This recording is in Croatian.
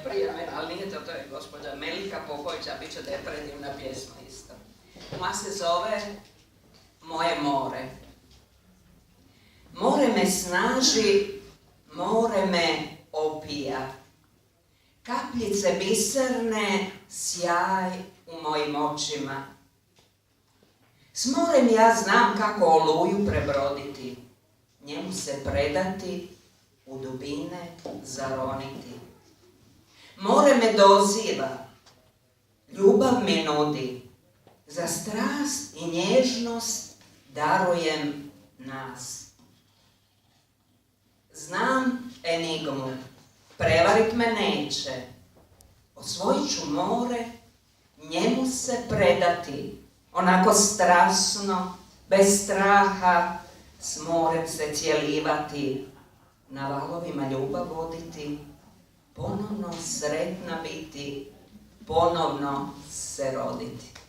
prije mene, ali nije to je gospođa Melika Popović, a bit će da je predivna pjesma isto. Moja se zove Moje more. More me snaži, more me opija. Kapljice biserne, sjaj u mojim očima. S morem ja znam kako oluju prebroditi, njemu se predati, u dubine zaroniti. More me doziva, ljubav mi nudi, za strast i nježnost darujem nas. Znam enigmu, prevarit me neće, osvojit ću more, njemu se predati, onako strasno, bez straha, s morem se cjelivati, na valovima ljubav voditi, ponovno sretna biti, ponovno se roditi.